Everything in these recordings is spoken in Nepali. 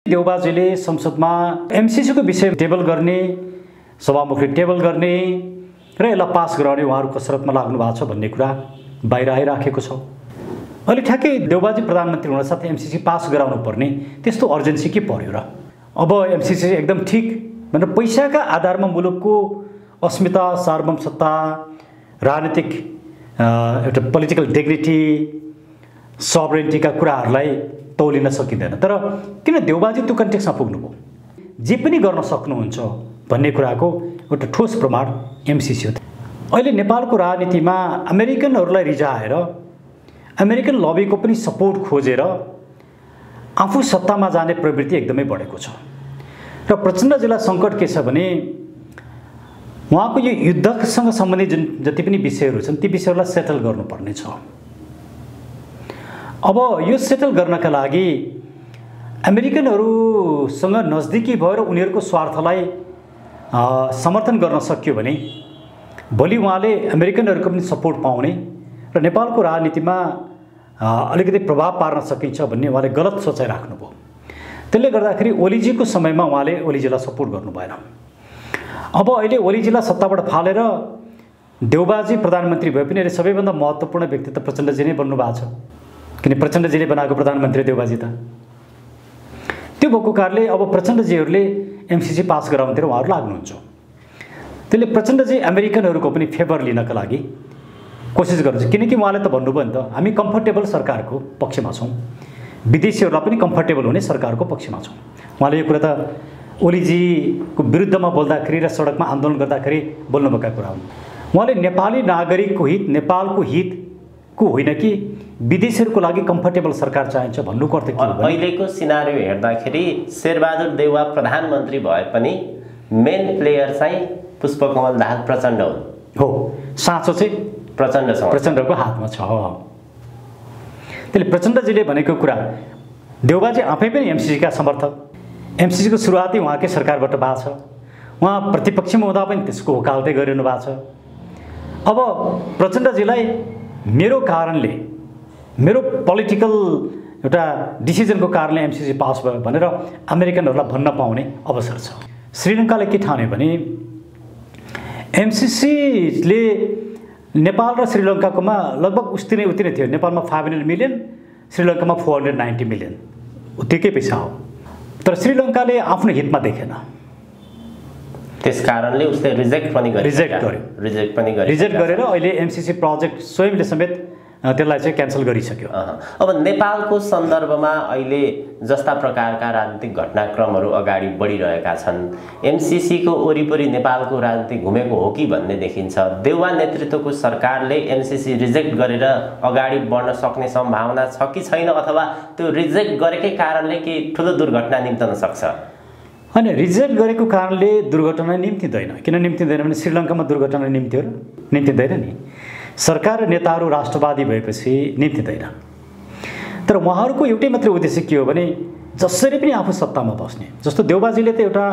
देउबाजीले संसदमा एमसीसीको विषय टेबल गर्ने, सभामुखले टेबल गर्ने र यसलाई पास गराउने उहाँहरू कसरतमा लाग्नु भएको छ भन्ने कुरा बाहिर आइराखेको छ। अहिले ठ्याक्कै देउबाजी प्रधानमन्त्री हुन साथै एमसीसी पास गराउनु पर्ने त्यस्तो अर्जेन्सी के पर्यो र? अब एमसीसी एकदम ठिक भनेर पैसाका आधारमा मुलुकको अस्मिता, सार्वभौमसत्ता, राजनीतिक एउटा पोलिटिकल डिग्निटी, सबरेन्टिटीका कुराहरूलाई तौलिन सकिँदैन। तर किन देउबाजी त्यो कन्टेक्समा पुग्नुभयो? जे पनि गर्न सक्नुहुन्छ भन्ने कुराको एउटा ठोस प्रमाण एमसीसी हो। अहिले नेपालको राजनीतिमा अमेरिकनहरूलाई रिझाएर अमेरिकन लबीको पनि सपोर्ट खोजेर आफू सत्तामा जाने प्रवृत्ति एकदमै बढेको छ। र प्रचण्डजीलाई सङ्कट के छ भने उहाँको यो युद्धसँग सम्बन्धित जुन जति पनि विषयहरू छन् ती विषयहरूलाई सेटल गर्नुपर्ने छ। अब यो सेटल गर्नका लागि अमेरिकनहरूसँग नजदिकी भएर उनीहरूको स्वार्थलाई समर्थन गर्न सक्यो भने भोलि उहाँले अमेरिकनहरूको पनि सपोर्ट पाउने र नेपालको राजनीतिमा अलिकति प्रभाव पार्न सकिन्छ भन्ने उहाँले गलत सोचाइ राख्नुभयो। त्यसले गर्दाखेरि ओलीजीको समयमा उहाँले ओलीजीलाई सपोर्ट गर्नु भएन। अब अहिले ओलीजीलाई सत्ताबाट फालेर देउबाजी प्रधानमन्त्री भए पनि अहिले सबैभन्दा महत्त्वपूर्ण व्यक्ति त प्रचण्डजी नै बन्नु भएको छ, किन प्रचण्डजीले बनाएको प्रधानमन्त्री देउबाजी त। त्यो भएको कारणले अब प्रचण्डजीहरूले एमसीसी पास गराउनतिर उहाँहरू लाग्नुहुन्छ। त्यसले प्रचण्डजी अमेरिकनहरूको पनि फेभर लिनका लागि कोसिस गर्नुहुन्छ, किनकि उहाँले त भन्नुभयो नि त हामी कम्फर्टेबल सरकारको पक्षमा छौँ, विदेशीहरूलाई पनि कम्फर्टेबल हुने सरकारको पक्षमा छौँ। उहाँले यो कुरा त ओलीजीको विरुद्धमा बोल्दाखेरि र सडकमा आन्दोलन गर्दाखेरि बोल्नुभएका कुरा हुन्। उहाँले नेपाली नागरिकको हित, नेपालको हितको होइन कि विदेशीहरूको लागि कम्फर्टेबल सरकार चाहिन्छ भन्नुको अर्थ के हो? अहिलेको सिनारियो हेर्दाखेरि शेरबहादुर देउवा प्रधानमन्त्री भए पनि मेन प्लेयर चाहिँ पुष्पकमल दाहाल प्रचण्ड हो। साँचो चाहिँ प्रचण्डको हातमा छ। त्यसले प्रचण्डजीले भनेको कुरा, देउबाजी आफै पनि एमसीसीका समर्थक, एमसीसीको सुरुवाती उहाँकै सरकारबाट भएको छ, उहाँ प्रतिपक्षमा हुँदा पनि त्यसको वकालतै गरिरहनु भएको छ। अब प्रचण्डजीलाई मेरो कारणले, मेरो पोलिटिकल एउटा डिसिजनको कारणले एमसीसी पास भयो भनेर अमेरिकनहरूलाई भन्न पाउने अवसर छ। श्रीलङ्काले के ठान्यो भने एमसीसीले नेपाल र श्रीलङ्काकोमा लगभग उति नै थियो। नेपालमा 500 मिलियन, श्रीलङ्कामा 490 मिलियन, उत्तिकै पैसा हो। तर श्रीलङ्काले आफ्नो हितमा देखेन, त्यस कारणले उसले रिजेक्ट गरेर अहिले एमसीसी प्रोजेक्ट स्वयंले समेत त्यसलाई चाहिँ क्यान्सल गरिसक्यो। अब नेपालको सन्दर्भमा अहिले जस्ता प्रकारका राजनीतिक घटनाक्रमहरू अगाडि बढिरहेका छन्, एमसीसीको वरिपरि नेपालको राजनीति घुमेको हो कि भन्ने देखिन्छ। देउवा नेतृत्वको सरकारले एमसीसी रिजेक्ट गरेर अगाडि बढ्न सक्ने सम्भावना छ कि छैन, अथवा त्यो रिजेक्ट गरेकै कारणले के ठुलो दुर्घटना निम्तन सक्छ? होइन, रिजेक्ट गरेको कारणले दुर्घटना निम्तिँदैन। किन निम्तिँदैन भने श्रीलङ्कामा दुर्घटना निम्त्यो र निम्तिँदैन नि। सरकार र नेताहरू राष्ट्रवादी भएपछि निम्तिँदैन। तर उहाँहरूको एउटै मात्रै उद्देश्य के हो भने जसरी पनि आफू सत्तामा बस्ने। जस्तो देउबाजीले त एउटा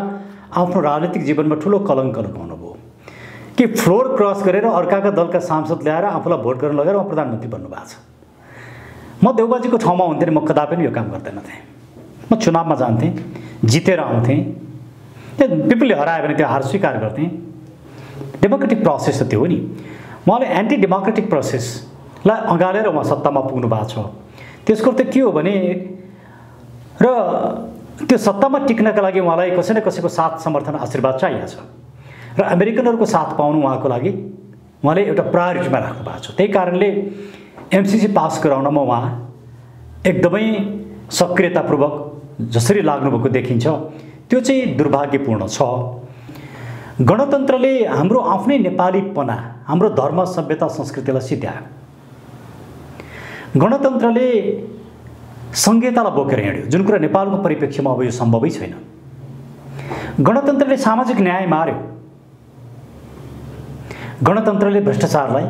आफ्नो राजनीतिक जीवनमा ठुलो कलङ्क लगाउनु भयो कि फ्लोर क्रस गरेर अर्काका दलका सांसद ल्याएर आफूलाई भोट गर्न लगाएर उहाँ प्रधानमन्त्री बन्नुभएको छ। म देउबाजीको ठाउँमा हुन्थेँ म कदापि पनि यो काम गर्दैन थिएँ। म चुनावमा जान्थेँ, जितेर आउँथेँ, पिपुलले हरायो भने त्यो हार स्वीकार गर्थेँ। डेमोक्रेटिक प्रोसेस त त्यो हो नि। उहाँले एन्टी डेमोक्रेटिक प्रोसेसलाई अँगालेर उहाँ सत्तामा पुग्नु भएको छ। त्यसको अर्थ के हो भने र त्यो सत्तामा टिक्नका लागि उहाँलाई कसै न कसैको साथ, समर्थन, आशीर्वाद चाहिएको छ र अमेरिकनहरूको साथ पाउनु उहाँको लागि उहाँले एउटा प्रायोरिटीमा राख्नु भएको छ। त्यही कारणले एमसीसी पास गराउनमा उहाँ एकदमै सक्रियतापूर्वक जसरी लाग्नुभएको देखिन्छ त्यो चाहिँ दुर्भाग्यपूर्ण छ। गणतन्त्रले हाम्रो आफ्नै नेपालीपना, हाम्रो धर्म, सभ्यता, संस्कृतिलाई सिध्यायो। गणतन्त्रले संहितालाई बोकेर हिँड्यो, जुन कुरा नेपालको परिप्रेक्ष्यमा अब यो सम्भवै छैन। गणतन्त्रले सामाजिक न्याय मार्यो। गणतन्त्रले भ्रष्टाचारलाई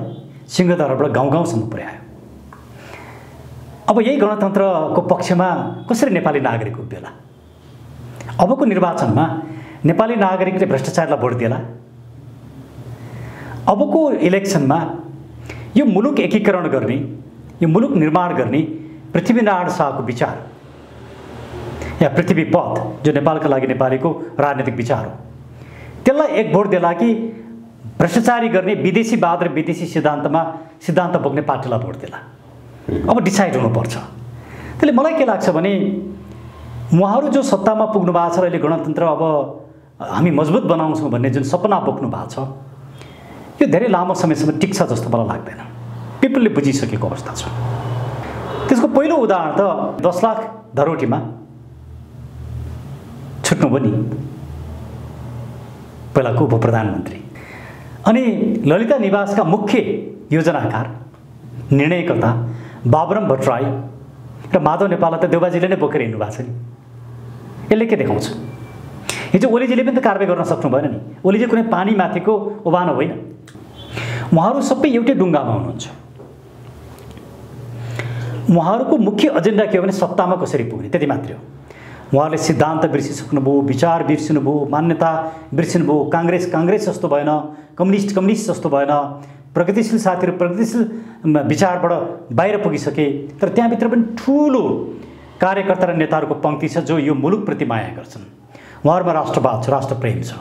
सिंहदरबारबाट गाउँ-गाउँसम्म पुर्यायो। अब यही गणतन्त्रको पक्षमा कसरी नेपाली नागरिक उभिएला? अबको निर्वाचनमा नेपाली नागरिकले भ्रष्टाचारलाई भोट दिएला? अबको इलेक्सनमा यो मुलुक एकीकरण गर्ने, यो मुलुक निर्माण गर्ने पृथ्वीनारायण शाहको विचार या पृथ्वी पथ जो नेपालका लागि नेपालीको राजनीतिक विचार हो, त्यसलाई एक भोट देला कि भ्रष्टाचारी गर्ने विदेशीवाद र विदेशी सिद्धान्त बोक्ने पार्टीलाई भोट देला? अब डिसाइड हुनुपर्छ। त्यसले मलाई के लाग्छ भने उहाँहरू जो सत्तामा पुग्नु भएको छ र अहिले गणतन्त्र अब हामी मजबुत बनाउँछौँ भन्ने जुन सपना बोक्नु भएको छ, यो धेरै लामो समयसम्म टिक्छ जस्तो मलाई लाग्दैन। पिपलले बुझिसकेको अवस्था छ। त्यसको पहिलो उदाहरण त 10 लाख धरोटीमा छुट्नु पनि पहिलाको उप प्रधानमन्त्री अनि ललिता निवासका मुख्य योजनाकार निर्णयकर्ता बाबुराम भट्टराई र माधव नेपाललाई त देउबाजीले नै बोकेर हिँड्नु भएको छ नि। यसले के देखाउँछ? हिजो ओलीजीले पनि त कारबाही गर्न सक्नु भएन नि। ओलीजी कुनै पानी माथिको ओभानो होइन। उहाँहरू सबै एउटै डुङ्गामा हुनुहुन्छ। उहाँहरूको मुख्य एजेन्डा के हो भने सत्तामा कसरी पुग्ने, त्यति मात्रै हो। उहाँहरूले सिद्धान्त बिर्सिसक्नुभयो, विचार बिर्सिनुभयो, मान्यता बिर्सिनुभयो। काङ्ग्रेस जस्तो भएन, कम्युनिस्ट जस्तो भएन। प्रगतिशील साथीहरू प्रगतिशील विचारबाट बाहिर पुगिसके, तर त्यहाँभित्र पनि ठुलो कार्यकर्ता र नेताहरूको पङ्क्ति छ जो यो मुलुकप्रति माया गर्छन्। उहाँहरूमा राष्ट्रवाद छ, राष्ट्रप्रेम छ।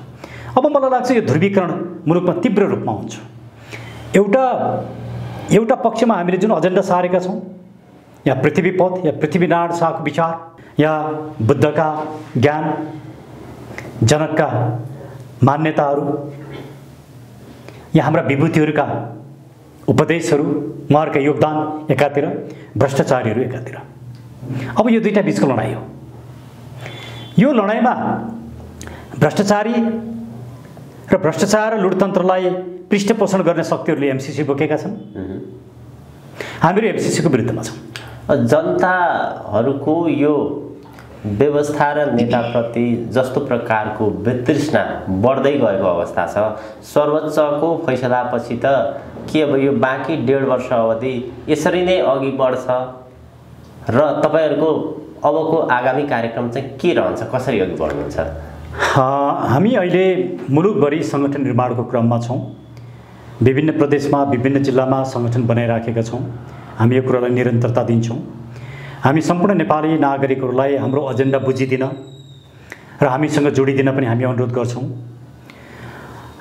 अब मलाई लाग्छ यो ध्रुवीकरण मुलुकमा तीव्र रूपमा हुन्छ। एउटा पक्षमा हामीले जुन एजेन्डा सारेका छौँ, या पृथ्वी पथ या पृथ्वीनारायण शाहको विचार या बुद्धका ज्ञान, जनकका मान्यताहरू या हाम्रा विभूतिहरूका उपदेशहरू, उहाँहरूका योगदान एकातिर, भ्रष्टाचारीहरू एकातिर। अब यो दुईटा बीचको लडाइँ हो। यो लडाइँमा भ्रष्टाचारी र भ्रष्टाचार र लुटतन्त्रलाई पृष्ठपोषण गर्ने शक्तिहरूले एमसीसी बोकेका छन्। हामीहरू एमसीसीको विरुद्धमा छौँ। जनताहरूको यो व्यवस्था र नेताप्रति जस्तो प्रकारको वितृष्णा बढ्दै गएको अवस्था छ, सर्वोच्चको फैसलापछि त के अब यो बाँकी 1.5 वर्ष अवधि यसरी नै अघि बढ्छ र तपाईहरूको अबको आगामी कार्यक्रम चाहिँ के रहन्छ? कसरी अघि बढ्नुहुन्छ? हामी अहिले मुलुकभरि सङ्गठन निर्माणको क्रममा छौँ। विभिन्न प्रदेशमा, विभिन्न जिल्लामा सङ्गठन बनाइराखेका छौँ। हामी यो कुरालाई निरन्तरता दिन्छौँ। हामी सम्पूर्ण नेपाली नागरिकहरूलाई हाम्रो एजेन्डा बुझिदिन र हामीसँग जोडिदिन पनि हामी अनुरोध गर्छौँ।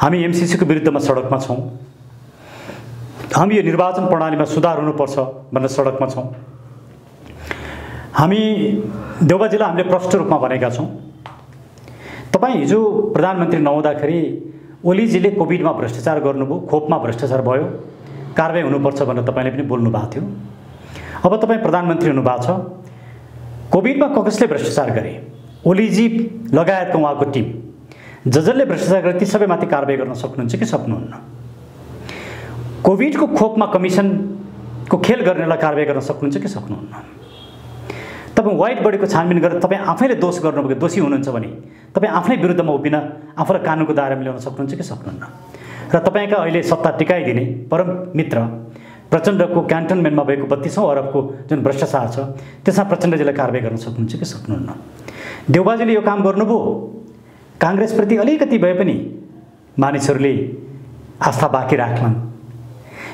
हामी एमसीसीको विरुद्धमा सडकमा छौँ। हामी यो निर्वाचन प्रणालीमा सुधार हुनुपर्छ भनेर सडकमा छौँ। हामी देउबाजीलाई हामीले प्रष्ट रूपमा भनेका छौँ। तपाईँ हिजो प्रधानमन्त्री नहुँदाखेरि ओलीजीले कोभिडमा भ्रष्टाचार गर्नुभयो, खोपमा भ्रष्टाचार भयो, कारबाही हुनुपर्छ भनेर तपाईँले पनि बोल्नु भएको थियो। अब तपाईँ प्रधानमन्त्री हुनुभएको छ, कोभिडमा कसले भ्रष्टाचार गरे? ओलीजी लगायतको उहाँको टिम जसले भ्रष्टाचार गरे ती सबैमाथि कारबाही गर्न सक्नुहुन्छ कि सक्नुहुन्न? कोभिडको खोपमा कमिसनको खेल गर्नेलाई कारबाही गर्न सक्नुहुन्छ कि सक्नुहुन्न? तपाईँ व्हाइट बडीको छानबिन गरेर तपाईँ आफैले दोष गर्नुभयो, दोषी हुनुहुन्छ भने तपाईँ आफ्नै विरुद्धमा उभिन आफूलाई कानुनको दायरामा ल्याउन सक्नुहुन्छ कि सक्नुहुन्न? र तपाईँका अहिले सत्ता टिकाइदिने परम मित्र प्रचण्डको क्यान्टोनमेन्टमा भएको 32औं अरबको जुन भ्रष्टाचार छ त्यसमा प्रचण्डजीलाई कारबाही गर्न सक्नुहुन्छ कि सक्नुहुन्न? देउबाजीले यो काम गर्नुभयो। काङ्ग्रेसप्रति अलिकति भए पनि मानिसहरूले आस्था बाँकी राख्लान्।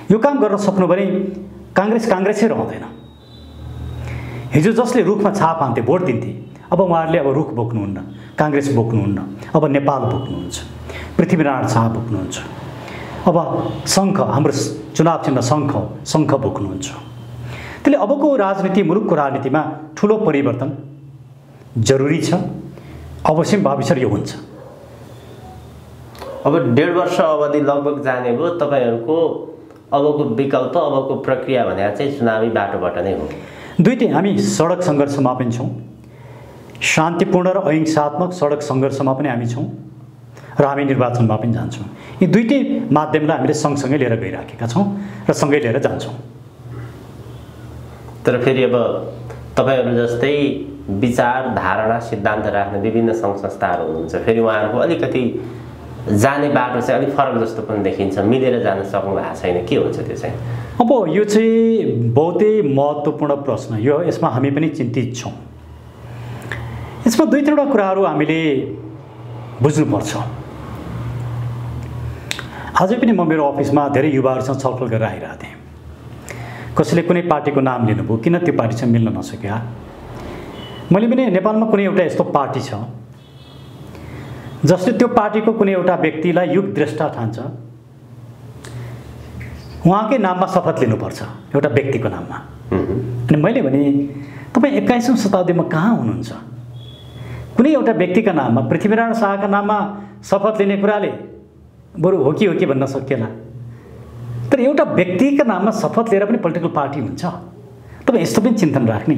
यो काम गर्न सक्नु भने काङ्ग्रेसै रहँदैन। हिजो जसले रुखमा छाप हान्थे, भोट दिन्थे, अब उहाँहरूले अब रुख बोक्नुहुन्न, काङ्ग्रेस बोक्नुहुन्न, अब नेपाल बोक्नुहुन्छ, पृथ्वीनारायण शाह बोक्नुहुन्छ, अब शङ्ख, हाम्रो चुनाव चिन्ह शङ्ख बोक्नुहुन्छ। त्यसले अबको राजनीति, मुलुकको राजनीतिमा ठुलो परिवर्तन जरुरी छ। अवश्य भविष्य यो हुन्छ। अब 1.5 वर्ष अवधि लगभग जाने भयो। तपाईहरूको अबको विकल्प, अबको प्रक्रिया भने चाहिँ चुनावी बाटोबाट नै हो। दुईटै हामी सडक सङ्घर्षमा पनि छौँ, शान्तिपूर्ण र अहिंसात्मक सडक सङ्घर्षमा पनि हामी छौँ र हामी निर्वाचनमा पनि जान्छौँ। यी दुईटै माध्यमलाई हामीले सँगसँगै लिएर गइराखेका छौँ र सँगै लिएर जान्छौँ। तर फेरि अब तपाईहरू जस्तै विचार, धारणा, सिद्धान्त राख्ने विभिन्न सङ्घ संस्थाहरू हुनुहुन्छ, फेरि उहाँहरूको अलिकति जाने बाटो चाहिँ अलिक फरक जस्तो पनि देखिन्छ, मिलेर जान सक्नु भएको छैन। के हुन्छ त्यो चाहिँ? अब यो चाहिँ बहुतै महत्त्वपूर्ण प्रश्न, यसमा हामी पनि चिन्तित छौँ। यसमा 2-3वटा कुराहरू हामीले बुझ्नुपर्छ। अझै पनि म मेरो अफिसमा धेरै युवाहरूसँग छलफल गरेर आइरहेको थिएँ। कसैले कुनै पार्टीको नाम लिनुभयो, किन त्यो पार्टीसँग मिल्न नसक्यो? मैले पनि नेपालमा कुनै एउटा यस्तो पार्टी छ जसले त्यो पार्टीको कुनै एउटा व्यक्तिलाई युगद्रष्टा ठान्छ, उहाँकै नाममा शपथ लिनुपर्छ एउटा व्यक्तिको नाममा। अनि मैले भने तपाईँ 21औं शताब्दीमा कहाँ हुनुहुन्छ? कुनै एउटा व्यक्तिका नाममा, पृथ्वीनारायण शाहका नाममा शपथ लिने कुराले बरु हो कि भन्न सकिएला, तर एउटा व्यक्तिका नाममा शपथ लिएर पनि पोलिटिकल पार्टी हुन्छ? तपाईँ यस्तो पनि चिन्तन राख्ने,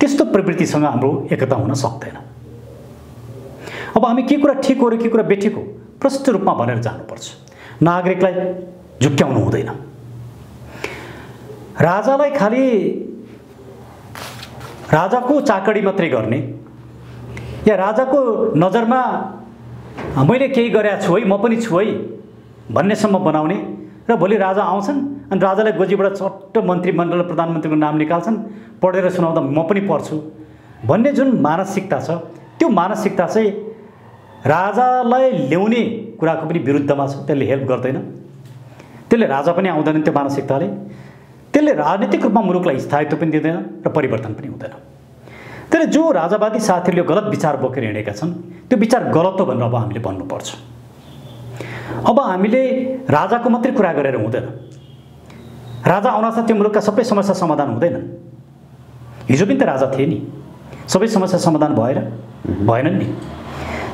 त्यस्तो प्रवृत्तिसँग हाम्रो एकता हुन सक्दैन। अब हामी के कुरा ठिक हो र के कुरा बेठिक हो प्रष्ट रूपमा भनेर जानुपर्छ। नागरिकलाई झुक्क्याउनु हुँदैन। राजालाई खालि राजाको चाकडी मात्रै गर्ने या राजाको नजरमा मैले केही गरेको छु है, म पनि छु है भन्नेसम्म बनाउने र भोलि राजा आउँछन् अनि राजालाई गोजीबाट चट्ट मन्त्रीमण्डल र प्रधानमन्त्रीको नाम निकाल्छन्, पढेर सुनाउँदा म पनि पढ्छु भन्ने जुन मानसिकता छ, त्यो मानसिकता चाहिँ राजालाई ल्याउने कुराको पनि विरुद्धमा छ। त्यसले हेल्प गर्दैन, त्यसले राजा पनि आउँदैन त्यो मानसिकताले, त्यसले राजनीतिक रूपमा मुलुकलाई स्थायित्व पनि दिँदैन र परिवर्तन पनि हुँदैन। त्यसले जो राजावादी साथीहरूले गलत विचार बोकेर हिँडेका छन् त्यो विचार गलत हो भनेर अब हामीले भन्नुपर्छ। अब हामीले राजाको मात्रै कुरा गरेर हुँदैन। राजा आउनासाथ त्यो मुलुकका सबै समस्या समाधान हुँदैनन्। हिजो पनि त राजा थिए नि, सबै समस्या समाधान भएनन् नि।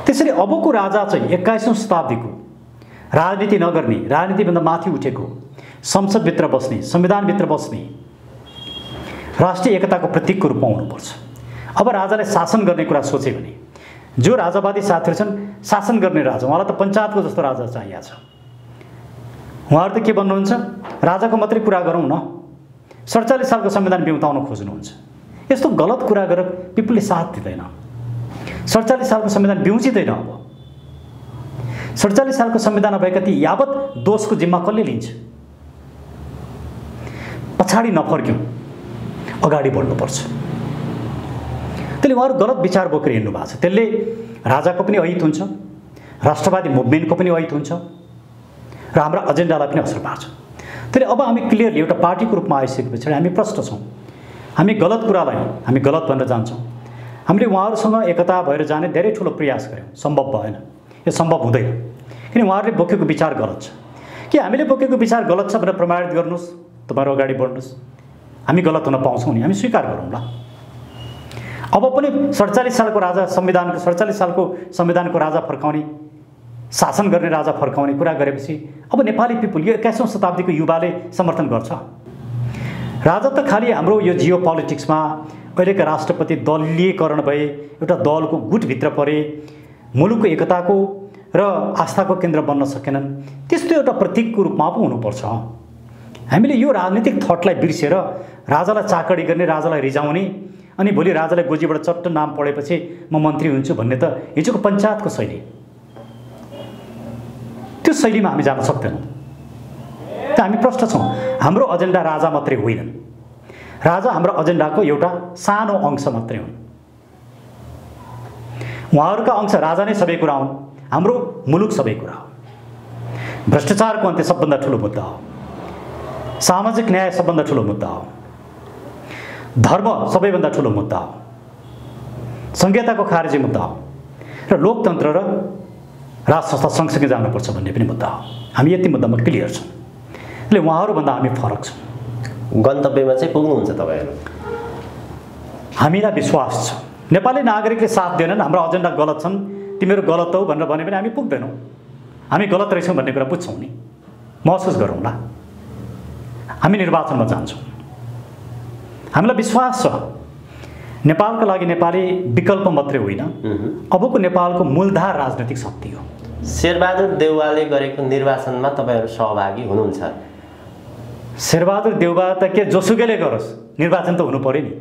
त्यसरी अबको राजा चाहिँ 21औं शताब्दीको राजनीति नगर्ने, राजनीतिभन्दा माथि उठेको, संसदभित्र बस्ने, संविधानभित्र बस्ने, राष्ट्रिय एकताको प्रतीकको रूपमा हुनुपर्छ। अब राजाले शासन गर्ने कुरा सोचे भने जो राजावादी साथीहरू छन्, शासन गर्ने राजा, उहाँलाई त पञ्चायतको जस्तो राजा चाहिएको छ। उहाँहरू त के भन्नुहुन्छ? राजाको मात्रै कुरा गरौँ न, 47 सालको संविधान बिउताउन खोज्नुहुन्छ। यस्तो गलत कुरा गरेर पिपुलले साथ दिँदैन। 47 सालको संविधान बिउजिँदैन। अब 47 सालको संविधान भएका ती यावत दोषको जिम्मा कसले लिन्छ? पछाडि नफर्क्यौँ, अगाडि बढ्नुपर्छ। त्यसले उहाँहरू गलत विचार बोकेर हिँड्नु भएको छ। त्यसले राजाको पनि अहित हुन्छ, राष्ट्रवादी मुभमेन्टको पनि अहित हुन्छ र हाम्रा एजेन्डालाई पनि असर पार्छ। त्यसले अब हामी क्लियरली एउटा पार्टीको रूपमा आइसके पछाडि हामी प्रष्ट छौँ। हामी गलत कुरालाई हामी गलत भनेर जान्छौँ। हामीले उहाँहरूसँग एकता भएर जाने धेरै ठुलो प्रयास गऱ्यौँ, सम्भव भएन। यो सम्भव हुँदैन किन उहाँहरूले बोकेको विचार गलत छ। कि हामीले बोकेको विचार गलत छ भनेर प्रमाणित गर्नुहोस्, तपाईँहरू अगाडि बढ्नुहोस्। हामी गलत हुन पाउँछौँ नि, हामी स्वीकार गरौँ ल। अब पनि 47 सालको राजा, 47 सालको संविधानको राजा फर्काउने, शासन गर्ने राजा फर्काउने कुरा गरेपछि अब नेपाली पिपुल, यो 21औं शताब्दीको युवाले समर्थन गर्छ। राजा त खालि हाम्रो यो जियो पोलिटिक्समा अहिलेका राष्ट्रपति दलीयकरण भए, एउटा दलको गुटभित्र परे, मुलुकको एकताको र आस्थाको केन्द्र बन्न सकेनन्, त्यस्तो एउटा प्रतीकको रूपमा पो हुनुपर्छ। हामीले यो राजनीतिक थटलाई बिर्सेर राजालाई चाकडी गर्ने, राजालाई रिजाउने अनि भोलि राजालाई गोजीबाट चट्ट नाम पढेपछि म मन्त्री हुन्छु भन्ने त हिजोको पञ्चायतको शैली। त्यो शैलीमा हामी जान सक्दैनौँ। त हामी प्रष्ट छौँ। हाम्रो एजेन्डा राजा मात्रै होइनन्। राजा हाम्रो एजेन्डाको एउटा सानो अंश मात्रै हुन्। उहाँहरूका अंश राजा नै सबै कुरा हुन्, हाम्रो मुलुक सबै कुरा हो। भ्रष्टाचारको अन्त्य सबभन्दा ठुलो मुद्दा हो, सामाजिक न्याय सबभन्दा ठुलो मुद्दा हो, धर्म सबैभन्दा ठुलो मुद्दा हो, संहिताको खारेजी मुद्दा हो र लोकतन्त्र र राज संस्था सँगसँगै जानुपर्छ भन्ने पनि मुद्दा हो। हामी यति मुद्दामा क्लियर छौँ। त्यसले उहाँहरूभन्दा हामी फरक छौँ। गन्तव्यमा चाहिँ पुग्नुहुन्छ तपाईँहरू? हामीलाई विश्वास छ। नेपाली नागरिकले साथ दिएनन्, हाम्रो एजेन्डा गलत छन्, तिमीहरू गलत हौ भनेर भने पनि हामी पुग्दैनौँ। हामी गलत रहेछौँ भन्ने कुरा बुझ्छौँ नि, महसुस गरौँ ल। हामी निर्वाचनमा जान्छौँ। हामीलाई विश्वास छ नेपालका लागि नेपाली विकल्प मात्रै होइन, अबको नेपालको मूलधार राजनैतिक शक्ति हो। शेरबहादुर देउवाले गरेको निर्वाचनमा तपाईँहरू सहभागी हुनुहुन्छ? शेरबहादुर देउवा त के जोसुकैले गरोस्, निर्वाचन त हुनु पर्यो नि।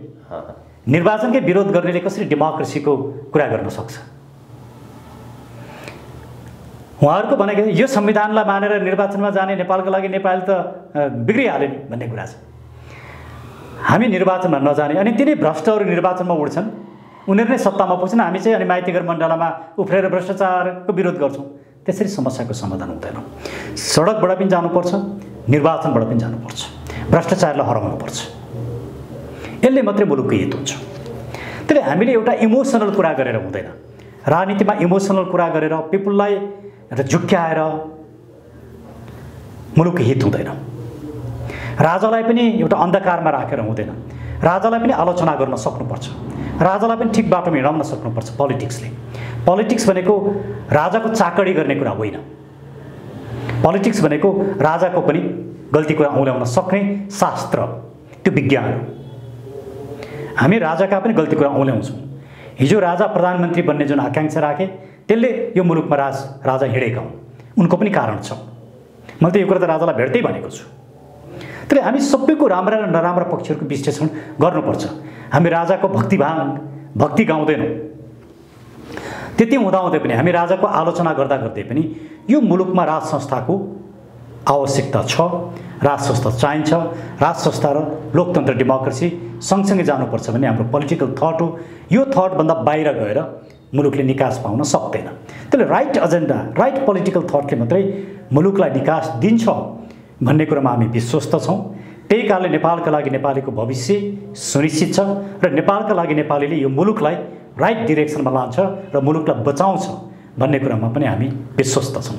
निर्वाचनकै विरोध गर्नेले कसरी डेमोक्रेसीको कुरा गर्न सक्छ? उहाँहरूको भनेको यो संविधानलाई मानेर निर्वाचनमा जाने नेपालको लागि नेपाल त बिग्रिहाल्यो नि भन्ने कुरा छ। हामी निर्वाचनमा नजाने अनि तिनै भ्रष्टहरू निर्वाचनमा उड्छन्, उनीहरू नै सत्तामा पुग्छन्, हामी चाहिँ अनि माइतीघर मण्डलामा उफ्रेर भ्रष्टाचारको विरोध गर्छौँ। त्यसरी समस्याको समाधान हुँदैन। सडकबाट पनि जानुपर्छ, निर्वाचनबाट पनि जानुपर्छ, भ्रष्टाचारलाई हराउनुपर्छ। यसले मात्रै मुलुकको हित हुन्छ। त्यसले हामीले एउटा इमोसनल कुरा गरेर हुँदैन। राजनीतिमा इमोसनल कुरा गरेर पिपुललाई झुक्क्याएर मुलुक हित हुँदैन। राजालाई पनि एउटा अन्धकारमा राखेर हुँदैन। राजालाई पनि आलोचना गर्न सक्नुपर्छ। राजालाई पनि ठिक बाटोमा हिँडाउन सक्नुपर्छ पोलिटिक्सले। पोलिटिक्स भनेको राजाको चाकडी गर्ने कुरा होइन। पोलिटिक्स भनेको राजाको पनि गल्ती कुरा औँल्याउन सक्ने शास्त्र, त्यो विज्ञान हो। हामी राजाका पनि गल्ती कुरा औँल्याउँछौँ। हिजो राजा प्रधानमन्त्री बन्ने जुन आकाङ्क्षा राखे त्यसले यो मुलुकमा राजा हिँडेका हुन्, उनको पनि कारण छ। मैले त यो कुरा त राजालाई भेट्दै भनेको छु। त्यसले हामी सबैको राम्रा र नराम्रा पक्षहरूको विश्लेषण गर्नुपर्छ। हामी राजाको भक्ति गाउँदैनौँ। त्यति हुँदाहुँदै पनि हामी राजाको आलोचना गर्दा गर्दै पनि यो मुलुकमा राज संस्थाको आवश्यकता छ। राज संस्था चाहिन्छ। राज संस्था र लोकतन्त्र डेमोक्रेसी सँगसँगै जानुपर्छ भन्ने हाम्रो पोलिटिकल थट हो। यो थटभन्दा बाहिर गएर मुलुकले निकास पाउन सक्दैन। त्यसले राइट एजेन्डा, राइट पोलिटिकल थटले मात्रै मुलुकलाई निकास दिन्छ भन्ने कुरामा हामी विश्वस्त छौँ। त्यही कारणले नेपालका लागि नेपालीको भविष्य सुनिश्चित छ र नेपालका लागि नेपालीले यो मुलुकलाई राइट डिरेक्सनमा लान्छ र मुलुकलाई बचाउँछ भन्ने कुरामा पनि हामी विश्वस्त छौँ।